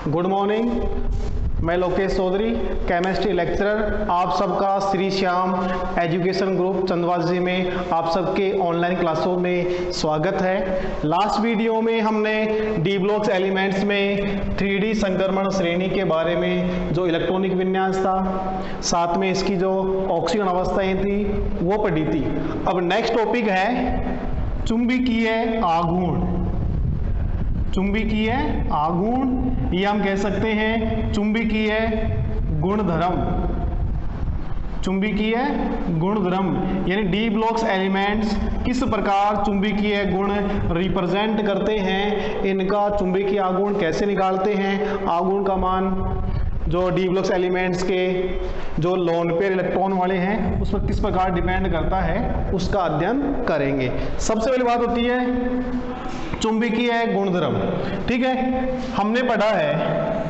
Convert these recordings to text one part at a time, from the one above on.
Good morning, मैं Lokesh Chaudhary, chemistry lecturer. आप सबका श्री श्याम एजुकेशन ग्रुप चंदवाजी में आप सबके ऑनलाइन क्लासों में स्वागत है। लास्ट वीडियो में हमने डी ब्लॉक्स एलिमेंट्स में 3D संक्रमण श्रेणी के बारे में जो इलेक्ट्रॉनिक विन्यास था, साथ में इसकी जो ऑक्सीजन अवस्थाएं थी वो पढ़ी थी। अब नेक्स्ट टॉपिक है चुंबकीय आघूर्ण। चुंबकीय आघूर्ण या हम कह सकते हैं चुंबकीय गुणधर्म। चुंबकीय गुणधर्म यानी डी ब्लॉक्स एलिमेंट्स किस प्रकार चुंबकीय गुण रिप्रेजेंट करते हैं, इनका चुंबकीय आघूर्ण कैसे निकालते हैं, आघूर्ण का मान जो डी ब्लॉक्स एलिमेंट्स के जो लोन पेयर इलेक्ट्रॉन वाले हैं उस पर किस प्रकार डिपेंड करता है, उसका अध्ययन करेंगे। सबसे पहली बात होती है चुंबकीय गुणधर्म। ठीक है, हमने पढ़ा है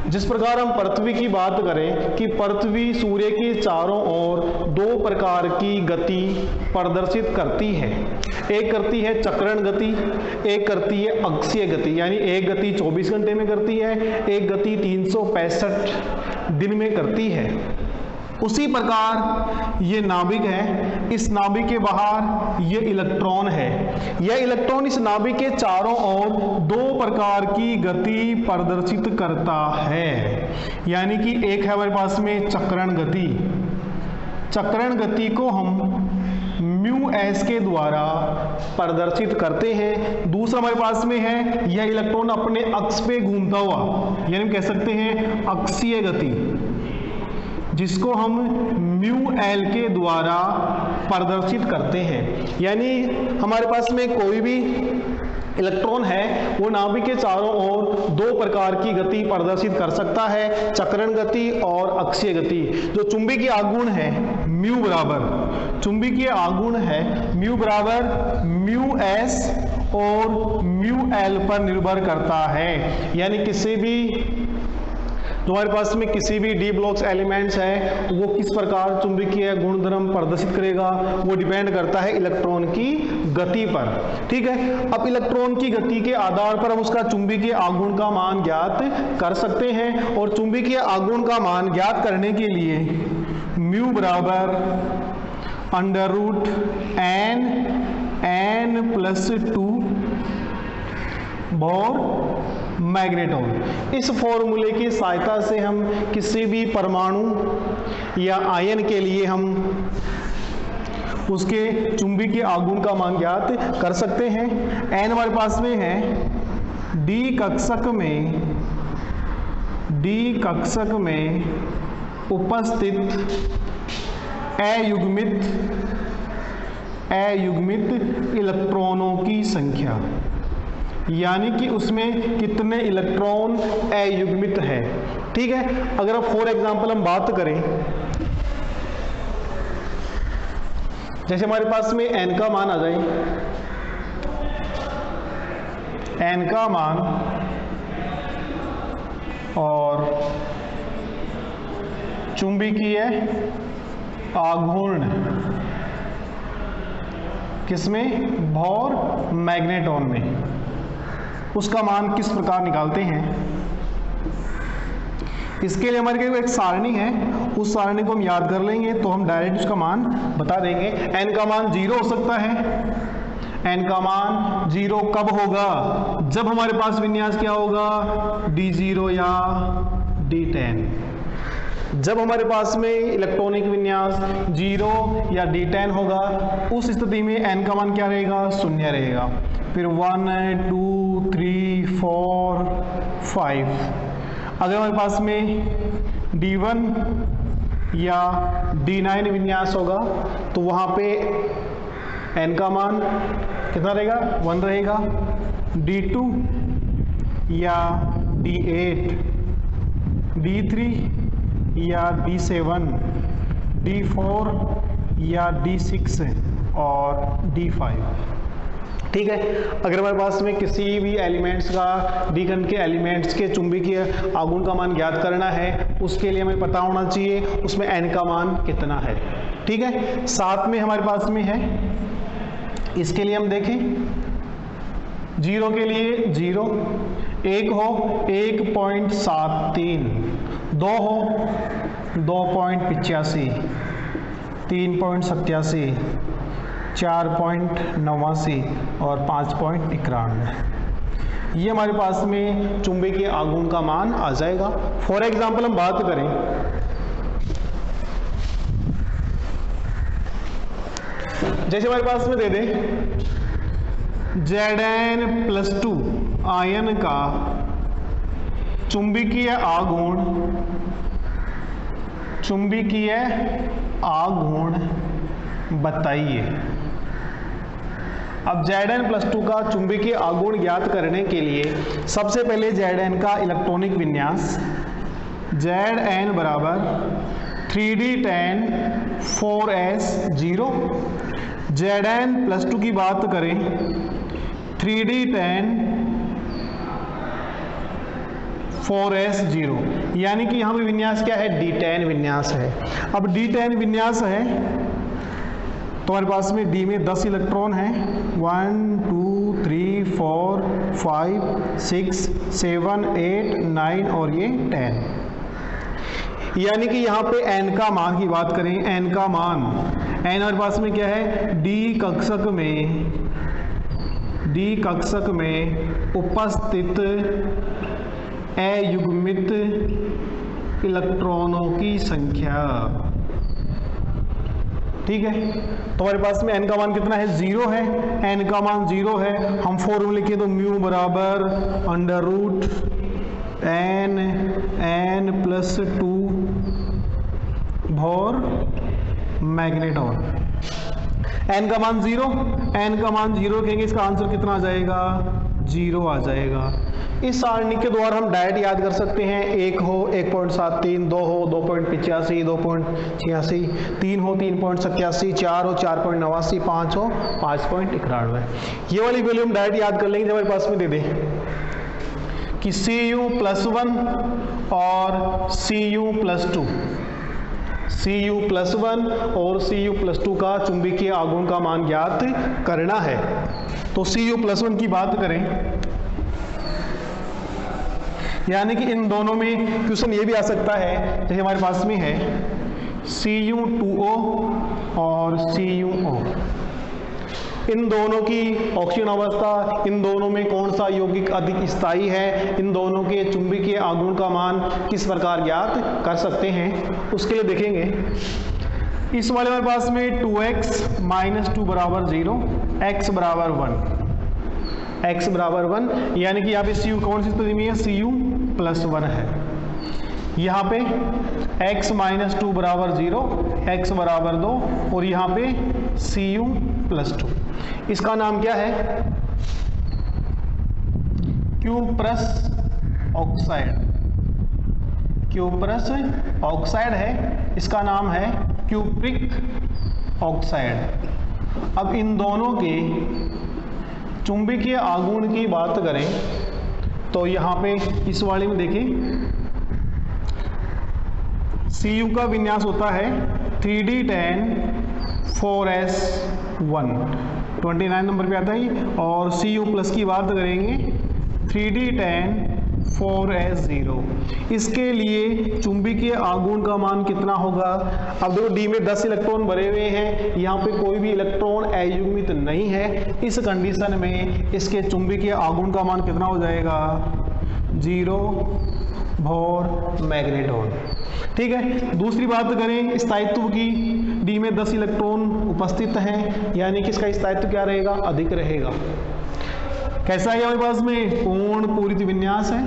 जिस प्रकार हम पृथ्वी की बात करें कि पृथ्वी सूर्य के चारों ओर दो प्रकार की गति प्रदर्शित करती है। एक करती है चक्रण गति, एक करती है अक्षीय गति, यानी एक गति 24 घंटे में करती है, एक गति 365 दिन में करती है। उसी प्रकार ये नाभिक है, इस नाभिक के बाहर ये इलेक्ट्रॉन है। यह इलेक्ट्रॉन इस नाभिक के चारों ओर दो प्रकार की गति प्रदर्शित करता है, यानी कि एक है हमारे पास में चक्रण गति। चक्रण गति को हम म्यू एस के द्वारा प्रदर्शित करते हैं। दूसरा हमारे पास में है यह इलेक्ट्रॉन अपने अक्ष पे घूमता हुआ, यानी हम कह सकते हैं अक्षीय गति, जिसको हम म्यू एल के द्वारा प्रदर्शित करते हैं। यानी हमारे पास में कोई भी इलेक्ट्रॉन है वो नाभिक के चारों ओर दो प्रकार की गति प्रदर्शित कर सकता है, चक्रण गति और अक्षीय गति। जो चुंबकीय आघूर्ण है म्यू बराबर, चुंबकीय आघूर्ण है म्यू बराबर म्यू एस और म्यू एल पर निर्भर करता है। यानी किसी भी जो हमारे पास में किसी भी डी ब्लॉक्स एलिमेंट्स है वो किस प्रकार चुंबकीय गुणधर्म प्रदर्शित करेगा वो डिपेंड करता है इलेक्ट्रॉन की गति पर। ठीक है, अब इलेक्ट्रॉन की गति के आधार पर हम उसका चुंबकीय आघूर्ण का मान ज्ञात कर सकते हैं। और चुंबकीय आघूर्ण का मान ज्ञात करने के लिए म्यू बराबर √n+2 बोर मैग्नेटॉन। इस फॉर्मूले की सहायता से हम किसी भी परमाणु या आयन के लिए हम उसके चुंबकीय आघूर्ण का मान ज्ञात कर सकते हैं। n हमारे पास में है डी कक्षक में उपस्थित अयुग्मित इलेक्ट्रॉनों की संख्या, यानी कि उसमें कितने इलेक्ट्रॉन अयुग्मित है। ठीक है, अगर फॉर एग्जांपल हम बात करें, जैसे हमारे पास में n का मान आ जाए, n का मान और चुंबकीय आघूर्ण किसमें, बोर मैग्नेटॉन में, उसका मान किस प्रकार निकालते हैं। इसके लिए हमारे पास एक सारणी है, उस सारणी को हम याद कर लेंगे तो हम डायरेक्ट उसका मान बता देंगे। n का मान 0 हो सकता है। n का मान 0 कब होगा, जब हमारे पास विन्यास क्या होगा, D0 या D10। जब हमारे पास में इलेक्ट्रॉनिक विन्यास 0 या D10 होगा, उस स्थिति में n का मान क्या रहेगा, 0 रहेगा। फिर 1 2 3 4 5। अगर हमारे पास में D1 या D9 विन्यास होगा तो वहाँ पे n का मान कितना रहेगा, 1 रहेगा। D2 या D8, D3 या D7, D4 या D6 और D5। ठीक है, अगर हमारे पास में किसी भी एलिमेंट्स का डी कण के एलिमेंट्स के चुंबकीय आघूर्ण का मान ज्ञात करना है, उसके लिए हमें पता होना चाहिए उसमें n का मान कितना है। ठीक है, साथ में हमारे पास में है, इसके लिए हम देखें 0 के लिए 0, एक हो 1.73, दो हो 2.85, 3.87, 4.89 और 5.91। ये हमारे पास में चुंबकीय आघूर्ण का मान आ जाएगा। फॉर एग्जाम्पल हम बात करें, जैसे हमारे पास में दे दें Zn+2 आयन का चुंबकीय आघूर्ण बताइए। अब Zn+2 का चुंबकीय आघूर्ण ज्ञात करने के लिए सबसे पहले Zn का इलेक्ट्रॉनिक विन्यास, Zn बराबर 3d10 4s0। Zn+2 की बात करें 3d10 4s0, यानी कि यहाँ पे विन्यास क्या है, d10 विन्यास है। अब d10 विन्यास है तो हमारे पास में d में 10 इलेक्ट्रॉन हैं, 1 2 3 4 5 6 7 8 9 और ये 10, यानी कि यहाँ पे n का मान की बात करें, n का मान, n हमारे पास में क्या है, d कक्षक में उपस्थित अयुग्मित इलेक्ट्रॉनों की संख्या। ठीक है, तो हमारे पास में n का मान कितना है, 0 है। n का मान 0 है, हम फॉर्मूले लिखे तो म्यू बराबर √n+2 भोर मैग्नेटॉन। n का मान 0, n का मान 0 कहेंगे, इसका आंसर कितना आ जाएगा, 0 आ जाएगा। इस सारणी के द्वारा हम डायरेक्ट याद कर सकते हैं, 1 हो 1.73, 2 हो 2.85, 2.86, 3 हो 3.87, 4 हो 4.89, 5 हो 5.91। ये वाली वैल्यू हम डायरेक्ट याद कर लेंगे जब हमारे पास में दे दें कि Cu+1 और Cu+2, Cu+1 और Cu+2 का चुंबकीय आघूर्ण का मान ज्ञात करना है। तो Cu+1 की बात करें, यानी कि इन दोनों में क्वेश्चन ये भी आ सकता है, जैसे हमारे पास में है Cu2O और CuO, इन दोनों की ऑक्सीजन अवस्था, इन दोनों में कौन सा यौगिक अधिक स्थायी है, इन दोनों के चुंबकीय आघूर्ण का मान किस प्रकार ज्ञात कर सकते हैं, उसके लिए देखेंगे। इस वाले हमारे पास में 2x - 2 बराबर 0, x बराबर 1, यानी कि यहाँ पे Cu कौन सी स्थिति में है, Cu+1 है। यहाँ पे x - 2 बराबर 0, x बराबर 2 और यहाँ पे Cu+2। इसका नाम क्या है, क्यूप्रस ऑक्साइड है, इसका नाम है क्यूप्रिक ऑक्साइड। अब इन दोनों के चुंबकीय आघूर्ण की बात करें तो यहाँ पे इस वाले में देखें, Cu का विन्यास होता है 3d10 4s1, 29 नंबर पे आता है, और Cu+ की बात करेंगे 3d10 4s0। इसके लिए चुंबकीय आघूर्ण का मान कितना होगा। अब देखो d में 10 इलेक्ट्रॉन भरे हुए हैं, यहाँ पे कोई भी इलेक्ट्रॉन अयुग्मित नहीं है, इस कंडीशन में इसके चुंबकीय आघूर्ण का मान कितना हो जाएगा, 0 भोर मैग्नेटॉन। ठीक है, दूसरी बात करें स्थायित्व की, d में 10 इलेक्ट्रॉन उपस्थित हैं, यानी कि इसका स्थायित्व क्या रहेगा, अधिक रहेगा। कैसा है हमारे पास में, पूर्ण पूरित विन्यास है।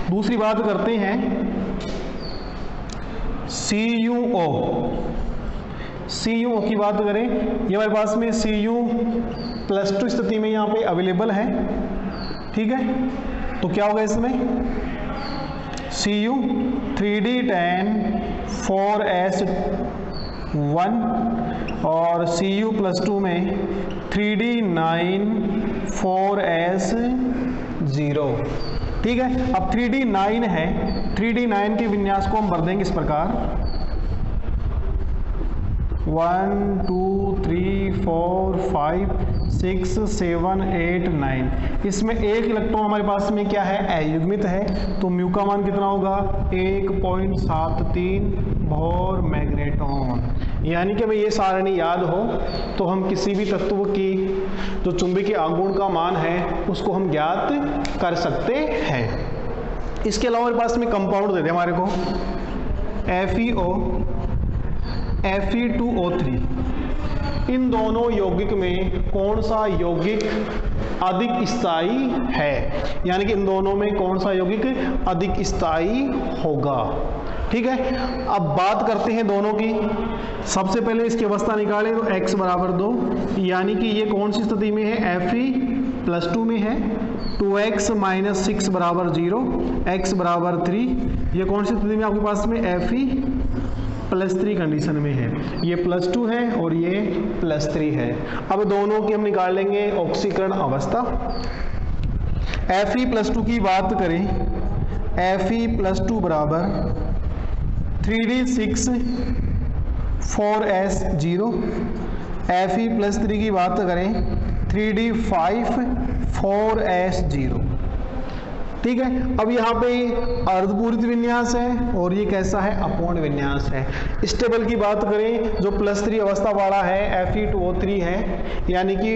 दूसरी बात करते हैं CuO की बात करें, ये हमारे पास में Cu+2 स्थिति में यहाँ पे अवेलेबल है। ठीक है, तो क्या होगा इसमें, Cu 3d10 4s1 और Cu+2 में 3d9 4s0। ठीक है, अब 3d9 है, 3d9 के विन्यास को हम भर देंगे इस प्रकार, 1 2 3 4 5 6 7 8 9। इसमें एक इलेक्ट्रॉन हमारे पास में क्या है, अयुग्मित है, तो म्यू का मान कितना होगा 1.73 बोहर मैग्नेटॉन। यानी कि हमें ये सारणी याद हो तो हम किसी भी तत्व की जो चुंबकीय आघूर्ण का मान है उसको हम ज्ञात कर सकते हैं। इसके अलावा हमारे पास में कंपाउंड दे दे हमारे को FeO Fe2O3। इन दोनों यौगिक में कौन सा यौगिक अधिक स्थायी है, यानी कि इन दोनों में कौन सा यौगिक अधिक स्थायी होगा। ठीक है, अब बात करते हैं दोनों की। सबसे पहले इसकी अवस्था निकालें तो x बराबर 2, यानी कि ये कौन सी स्थिति में है, Fe+2 में है। 2x - 6 बराबर 0, x बराबर 3। ये कौन सी स्थिति में आपके पास में Fe+3 कंडीशन में है। ये +2 है और ये +3 है। अब दोनों की हम निकाल लेंगे ऑक्सीकरण अवस्था। Fe+2 की बात करें, Fe+2 बराबर 3d6 4s0। Fe+3 की बात करें 3d5 4s0। ठीक है, अब यहाँ पे अर्धपूरित विन्यास है और ये कैसा है, अपूर्ण विन्यास है। स्टेबल की बात करें जो +3 अवस्था वाला है Fe2O3 है, यानी कि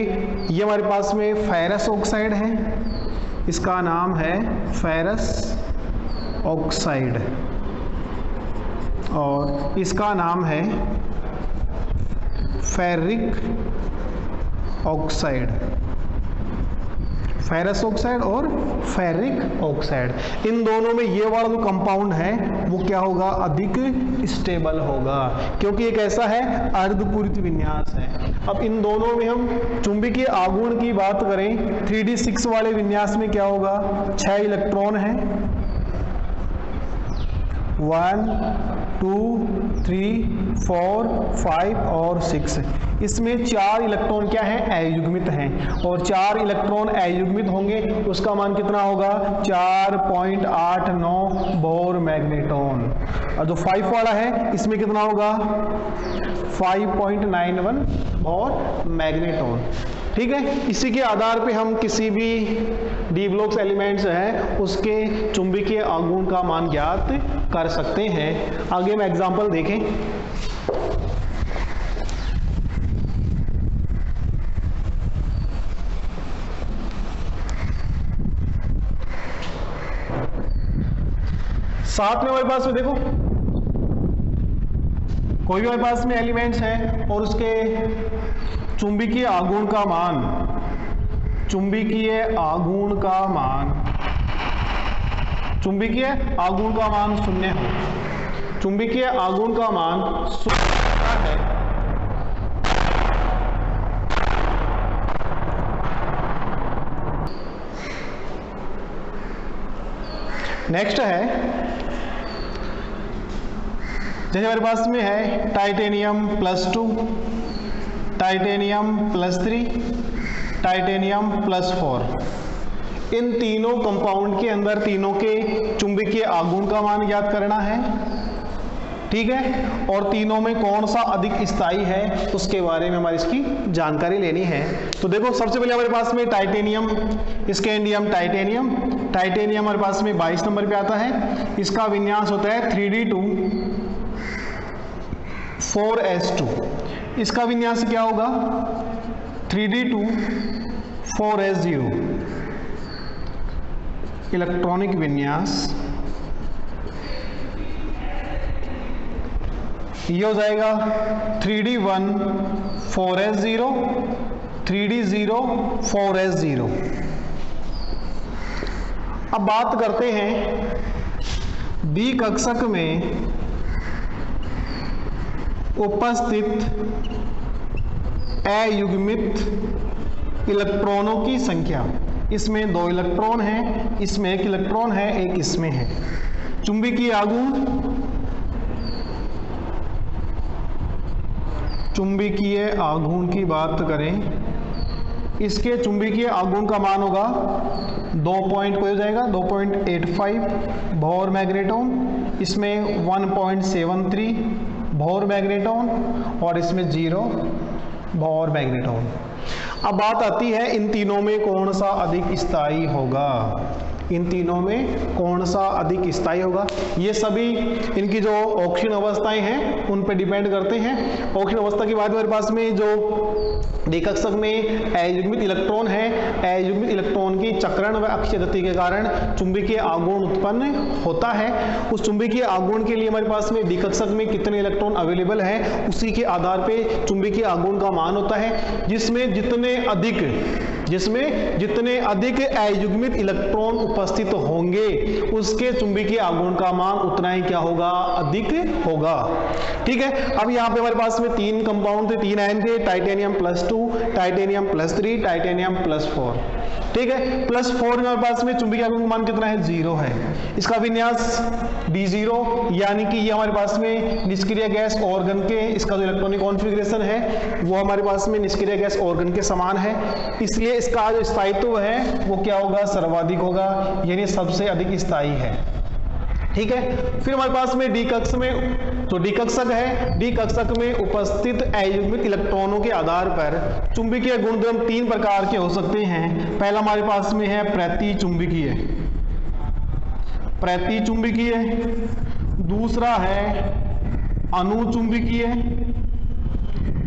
ये हमारे पास में फेरस ऑक्साइड है, इसका नाम है फेरस ऑक्साइड और इसका नाम है फेरिक ऑक्साइड। फेरस ऑक्साइड और फेरिक ऑक्साइड, इन दोनों में ये वाला जो कंपाउंड है वो क्या होगा, अधिक स्टेबल होगा, क्योंकि एक ऐसा है अर्धपूरित विन्यास है। अब इन दोनों में हम चुंबकीय आघूर्ण की बात करें 3d6 वाले विन्यास में क्या होगा, 6 इलेक्ट्रॉन है, 1 2 3 4 5 और 6। इसमें 4 इलेक्ट्रॉन क्या है, अयुग्मित हैं, और 4 इलेक्ट्रॉन अयुग्मित होंगे उसका मान कितना होगा, 4.89 बोहर मैग्नेटॉन। और जो 5 वाला है इसमें कितना होगा, 5.91 बोहर मैग्नेटॉन। ठीक है, इसी के आधार पे हम किसी भी डी ब्लॉक्स एलिमेंट्स हैं उसके चुंबकीय आघूर्ण का मान ज्ञात कर सकते हैं। आगे हम एग्जांपल देखें। साथ में हमारे पास में देखो कोई भी हमारे पास में एलिमेंट्स हैं और उसके चुंबकीय आघूर्ण का मान, चुंबकीय आघूर्ण का मान 0 हो, चुंबकीय आघूर्ण का मान 0 है, नेक्स्ट है जैसे हमारे पास में है टाइटेनियम +2, टाइटेनियम +3, टाइटेनियम +4। इन तीनों कंपाउंड के अंदर तीनों के चुंबकीय आघूर्ण का मान ज्ञात करना है। ठीक है, और तीनों में कौन सा अधिक स्थायी है उसके बारे में हमारी इसकी जानकारी लेनी है। तो देखो सबसे पहले हमारे पास में टाइटेनियम, स्कैंडियम टाइटेनियम। टाइटेनियम हमारे पास में 22 नंबर पे आता है, इसका विन्यास होता है 3d2 4s2। इसका विन्यास क्या होगा, 3d2 4s0। इलेक्ट्रॉनिक विन्यास ये हो जाएगा 3d1 4s0 3d0 4s0। अब बात करते हैं बी कक्षक में उपस्थित अयुग्मित इलेक्ट्रॉनों की संख्या। इसमें 2 इलेक्ट्रॉन हैं, इसमें 1 इलेक्ट्रॉन है, एक इसमें है। चुंबकीय आघूर्ण, चुंबकीय आघूर्ण की बात करें, इसके चुंबकीय आघूर्ण का मान होगा 2.85 बोहर मैग्नेटॉन, इसमें 1.73 बोहर मैग्नेटॉन और इसमें 0 बोहर मैग्नेटॉन। अब बात आती है इन तीनों में कौन सा अधिक स्थायी होगा, इन तीनों में कौन सा अधिक स्थायी होगा। ये सभी इनकी जो ऑक्सीजन अवस्थाएं हैं उन पे डिपेंड करते हैं। ऑक्सीजन अवस्था के बाद हमारे पास में जो डी कक्षक में अयुग्मित इलेक्ट्रॉन है, अयुग्मित इलेक्ट्रॉन की चक्रण व अक्षीय गति के कारण चुंबकीय आघूर्ण उत्पन्न होता है। उस चुंबकीय आघूर्ण के लिए हमारे पास में डी कक्षक में कितने इलेक्ट्रॉन अवेलेबल है उसी के आधार पे चुंबकीय आघूर्ण का मान होता है, जिसमें जितने अधिक अयुग्मित इलेक्ट्रॉन उपस्थित होंगे उसके चुंबकीय आघूर्ण का मान उतना ही क्या होगा, अधिक होगा। ठीक है, अब यहाँ पे हमारे पास में 3 कंपाउंड थे, 3 आयन थे, टाइटेनियम +2, टाइटेनियम +3, टाइटेनियम +4। ठीक है, +4 हमारे पास में चुंबकीय आघूर्ण का मान कितना है, 0 है। इसका विन्यास D0, यानी कि ये हमारे पास में निष्क्रिय गैस ऑर्गन के, इसका जो इलेक्ट्रॉनिक कॉन्फ़िगरेशन है वो हमारे पास में निष्क्रिय गैस ऑर्गन के समान है, इसलिए इसका जो स्थायित्व है वो क्या होगा, सर्वाधिक होगा, यानी सबसे अधिक स्थायी है। ठीक है, फिर हमारे पास में डी कक्षक में, तो डी कक्षक है, डी कक्षक में उपस्थित अयुग्मित इलेक्ट्रॉनों के आधार पर चुंबकीय गुणधर्म 3 प्रकार के हो सकते हैं। पहला हमारे पास में है प्रतिचुंबकीय, दूसरा है अनुचुंबकीय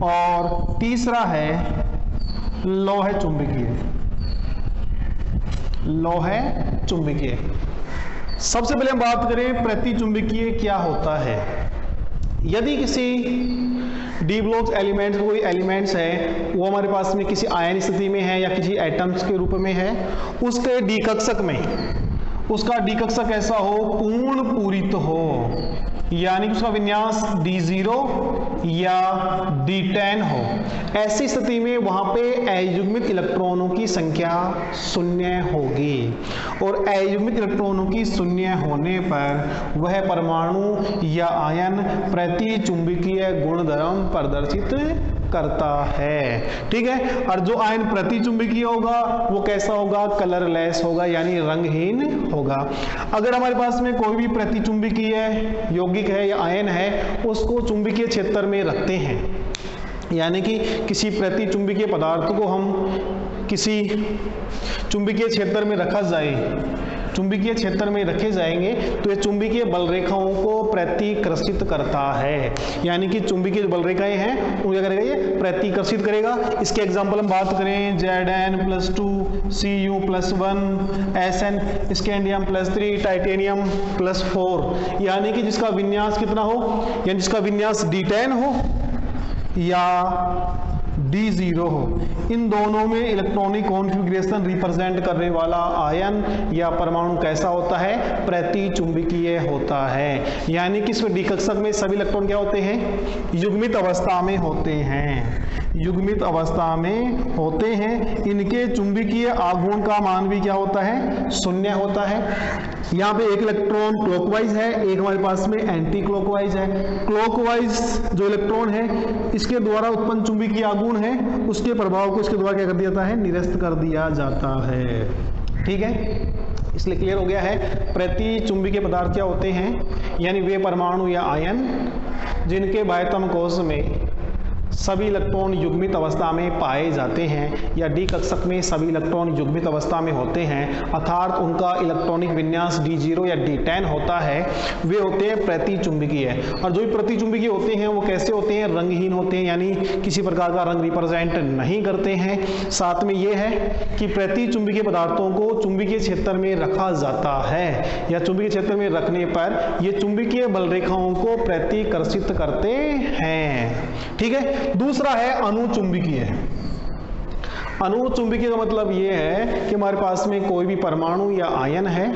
और तीसरा है लौह चुंबकीय। सबसे पहले हम बात करें प्रतिचुंबकीय क्या होता है। यदि किसी डी ब्लॉक्स एलिमेंट्स, कोई एलिमेंट्स है वो हमारे पास में किसी आयन स्थिति में है या किसी एटम्स के रूप में है, उसके डी कक्षक में उसका डी कक्षक ऐसा हो, पूर्ण पूरित हो, यानी कि उसका विन्यास D0 या D10 हो। ऐसी स्थिति में वहां पे अयुग्मित इलेक्ट्रॉनों की संख्या 0 होगी और अयुग्मित इलेक्ट्रॉनों की 0 होने पर वह परमाणु या आयन प्रतिचुंबकीय गुणधर्म प्रदर्शित करता है। ठीक है, और जो आयन प्रतिचुंबकीय होगा वो कैसा होगा, कलरलेस होगा, यानी रंगहीन होगा। अगर हमारे पास में कोई भी प्रतिचुंबकीय यौगिक है या आयन है उसको चुंबकीय क्षेत्र में रखते हैं, यानी कि किसी प्रतिचुंबकीय पदार्थ को हम किसी चुंबकीय क्षेत्र में चुंबकीय क्षेत्र में रखे जाएंगे तो ये चुंबकीय बल रेखाओं को प्रतिकर्षित करता है, यानी कि चुंबकीय बल रेखाएं हैं वो क्या करेगा, ये प्रतिकर्षित करेगा। इसके एग्जांपल हम बात करें Zn+2, Cu+1, Sn, scandium +3, titanium +4, यानी कि जिसका विन्यास कितना हो, यानी जिसका विन्यास D10 हो या D0 हो। इन दोनों में इलेक्ट्रॉनिक कॉन्फ़िगरेशन रिप्रेजेंट करने वाला आयन या परमाणु कैसा होता है, प्रतिचुंबकीय होता है, यानी कि इसमें डी कक्षक में सभी इलेक्ट्रॉन क्या होते हैं, युग्मित अवस्था में होते हैं। इनके चुंबकीय आघूर्ण का मान भी क्या होता है, 0 होता है। यहाँ पे एक इलेक्ट्रॉन क्लॉकवाइज है, एक हमारे पास में एंटी क्लॉकवाइज है। क्लॉकवाइज जो इलेक्ट्रॉन है इसके द्वारा उत्पन्न चुंबकीय आघूर्ण है, उसके प्रभाव को इसके द्वारा क्या कर दिया जाता है, निरस्त कर दिया जाता है। ठीक है, इसलिए क्लियर हो गया है प्रतिचुंबकीय पदार्थ क्या होते हैं, यानी वे परमाणु या आयन जिनके बाह्यतम कोश में सभी इलेक्ट्रॉन युग्मित अवस्था में पाए जाते हैं या डी कक्षक में सभी इलेक्ट्रॉन युग्मित अवस्था में होते हैं, अर्थात उनका इलेक्ट्रॉनिक विन्यास D0 या D10 होता है, वे होते हैं प्रतिचुंबकीय। और जो भी प्रतिचुंबकीय होते हैं वो कैसे होते हैं, रंगहीन होते हैं, यानी किसी प्रकार का रंग रिप्रेजेंट नहीं करते हैं। साथ में ये है कि प्रतिचुंबकीय पदार्थों को चुंबकीय क्षेत्र में रखा जाता है या चुंबकीय क्षेत्र में रखने पर ये चुंबकीय बल रेखाओं को प्रतिकर्षित करते हैं। ठीक है, दूसरा है अनुचुंबकीय। अनुचुंबकीय का मतलब ये है कि हमारे पास में कोई भी परमाणु या आयन है,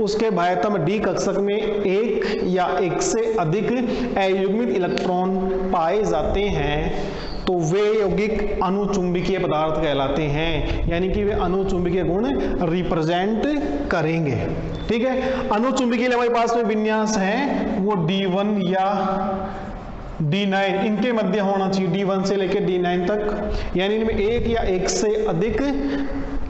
उसके बाह्यतम डी कक्षक में एक या एक से अधिक अयुग्मित इलेक्ट्रॉन पाए जाते हैं तो वे यौगिक अनुचुंबकीय पदार्थ कहलाते हैं, यानी कि वे अनुचुंबकीय गुण रिप्रेजेंट करेंगे। ठीक है, अनुचुंबकीय हमारे पास में विन्यास है वो D1 या D9 इनके मध्य होना चाहिए, D1 से लेकर D9 तक, यानी इनमें एक या एक से अधिक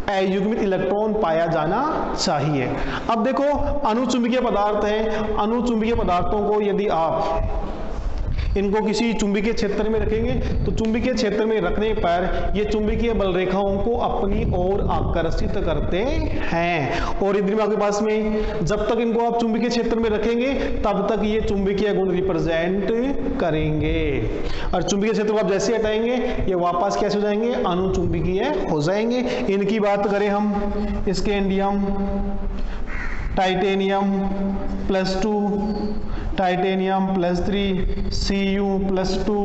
अयुग्मित इलेक्ट्रॉन पाया जाना चाहिए। अब देखो अनुचुंबकीय पदार्थ है, अनुचुंबकीय पदार्थों को यदि आप इनको किसी चुंबकीय क्षेत्र में रखेंगे तो चुंबकीय क्षेत्र में रखने पर ये चुंबकीय बल रेखाओं को अपनी ओर आकर्षित करते हैं। और इधर में आपके पास में जब तक इनको आप चुंबकीय क्षेत्र में रखेंगे तब तक ये चुंबकीय गुण रिप्रेजेंट करेंगे, और चुंबकीय क्षेत्र को आप जैसे हटाएंगे ये वापस कैसे हो जाएंगे, अनुचुंबकीय हो जाएंगे। इनकी बात करें हम, scandium, titanium +2, titanium +3, Cu+2,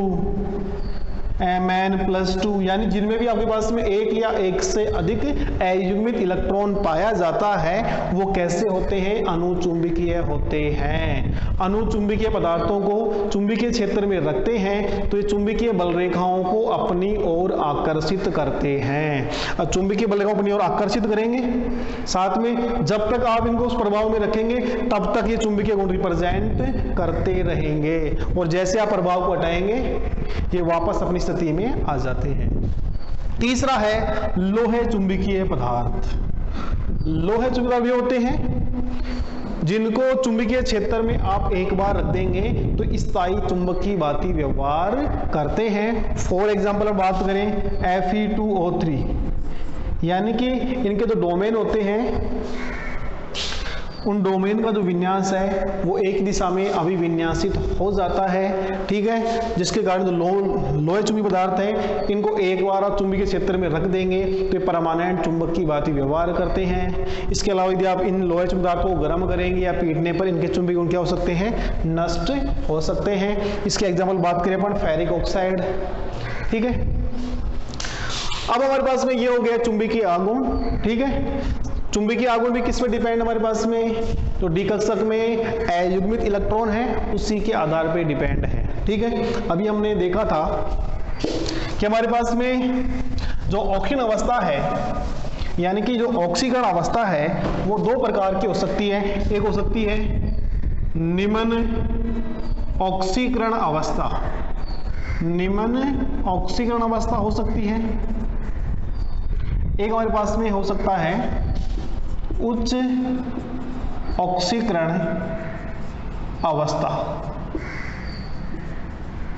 Mn+2, यानी जिनमें भी आपके पास में एक या एक से अधिक अयुग्मित इलेक्ट्रॉन पाया जाता है वो कैसे होते हैं, अनुचुंबकीय होते हैं। अनुचुंबकीय पदार्थों को चुंबकीय क्षेत्र में रखते हैं तो ये चुंबकीय बल रेखाओं को अपनी ओर आकर्षित करते हैं। अब चुंबकीय बल रेखाओं अपनी ओर आकर्षित करेंगे, साथ में जब तक आप इनको उस प्रभाव में रखेंगे तब तक ये चुंबकीय गुण रिप्रेजेंट करते रहेंगे, और जैसे आप प्रभाव को हटाएंगे ये वापस अपनी स्थिति में आ जाते हैं। तीसरा है लोहे चुंबकीय पदार्थ। लोहे चुंबकीय पदार्थ भी होते हैं जिनको चुंबकीय क्षेत्र में आप एक बार रख देंगे तो स्थायी चुंबक की भांति व्यवहार करते हैं। फॉर एग्जाम्पल हम बात करें Fe2O3, यानी कि इनके जो डोमेन होते हैं उन डोमेन का जो विन्यास है वो एक दिशा में अभिविन्यासित हो जाता है, ठीक है, जिसके कारण जो लोहे चुंबकीय पदार्थ है इनको एक बार आप चुंबकीय क्षेत्र में रख देंगे तो ये परमानेंट चुंबक की भांति व्यवहार करते हैं। इसके अलावा यदि आप इन लोहे चुंबकीय पदार्थों को गर्म करेंगे या पीटने पर इनके चुंबकीय गुण क्या हो सकते हैं, नष्ट हो सकते हैं। इसके एग्जाम्पल बात करें अपन फेरिक ऑक्साइड, ठीक है। अब हमारे पास में ये हो गया चुंबकीय आघूर्ण, ठीक है। चुंबकीय आघूर्ण भी किस पे डिपेंड हमारे पास में, तो डी कक्षक में अयुग्मित इलेक्ट्रॉन है उसी के आधार पे डिपेंड है, ठीक है। अभी हमने देखा था कि हमारे पास में जो ऑक्सीजन अवस्था है, यानी कि जो ऑक्सीकरण अवस्था है वो दो प्रकार की हो सकती है। एक हो सकती है निम्न ऑक्सीकरण अवस्था, निम्न ऑक्सीकरण अवस्था हो सकती है। एक हमारे पास में हो सकता है उच्च ऑक्सीकरण अवस्था,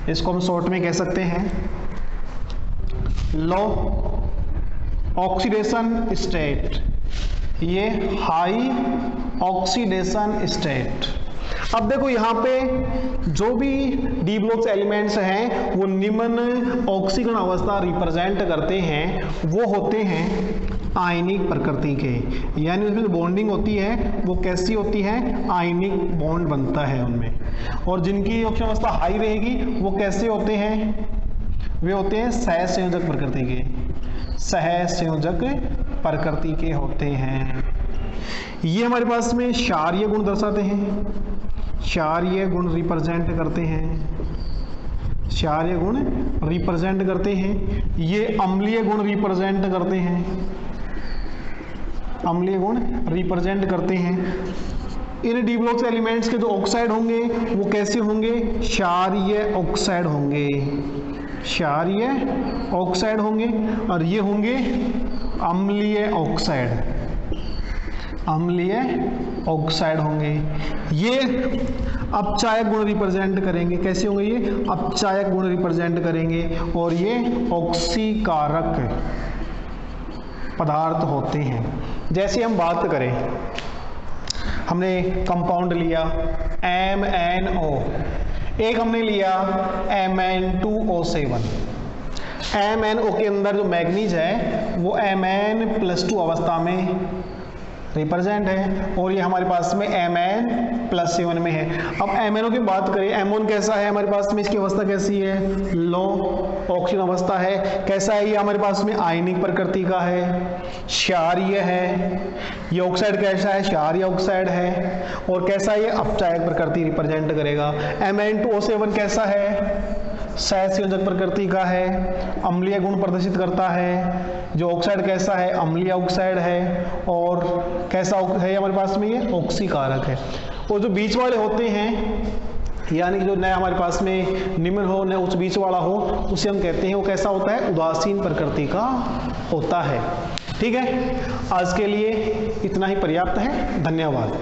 इसको हम शॉर्ट में कह सकते हैं लो ऑक्सीडेशन स्टेट, ये हाई ऑक्सीडेशन स्टेट। अब देखो यहाँ पे जो भी डी ब्लॉक्स एलिमेंट्स हैं वो निम्न ऑक्सीकरण अवस्था रिप्रेजेंट करते हैं, वो होते हैं आयनिक प्रकृति के, यानी उसमें जो बॉन्डिंग होती है वो कैसी होती है, आयनिक बॉन्ड बनता है उनमें। और जिनकी ऑक्सीजन अवस्था हाई रहेगी वो कैसे होते हैं, वे होते हैं सहसंयोजक प्रकृति के, सहसंयोजक प्रकृति के होते हैं। ये हमारे पास में क्षारीय गुण दर्शाते हैं, क्षारीय गुण रिप्रेजेंट करते हैं, क्षारीय गुण रिप्रेजेंट करते हैं। ये अम्लीय गुण रिप्रेजेंट करते हैं, अम्लीय गुण रिप्रेजेंट करते हैं। इन डी ब्लॉक्स एलिमेंट्स के जो ऑक्साइड होंगे वो कैसे होंगे, क्षारीय ऑक्साइड होंगे, क्षारीय ऑक्साइड होंगे। और ये होंगे अम्लीय ऑक्साइड, अम्लीय ऑक्साइड होंगे। ये अपचायक गुण रिप्रेजेंट करेंगे, कैसे होंगे, ये अपचायक गुण रिप्रेजेंट करेंगे। और ये ऑक्सीकारक पदार्थ होते हैं। जैसे हम बात करें, हमने कंपाउंड लिया MnO, एक हमने लिया Mn2O7। MnO के अंदर जो मैग्नीज है वो Mn+2 अवस्था में रिप्रेजेंट है, और ये हमारे पास में Mn+7 में है। अब MnO की बात करें, M1 कैसा है हमारे पास में, इसकी अवस्था कैसी है, लो ऑक्सीजन अवस्था है। कैसा है ये हमारे पास में, आयनिक प्रकृति का है, क्षारीय है। ये ऑक्साइड कैसा है, क्षारीय ऑक्साइड है। और कैसा है, ये अपचायक प्रकृति रिप्रेजेंट करेगा। Mn2O7 कैसा है, सहसंयोजक प्रकृति का है, अम्लीय गुण प्रदर्शित करता है। जो ऑक्साइड कैसा है, अम्लीय ऑक्साइड है। और कैसा है हमारे पास में, ये ऑक्सीकारक है। और जो बीच वाले होते हैं, यानी कि जो नया हमारे पास में निम्न हो न उच्च बीच वाला हो, उसे हम कहते हैं वो कैसा होता है, उदासीन प्रकृति का होता है। ठीक है, आज के लिए इतना ही पर्याप्त है। धन्यवाद।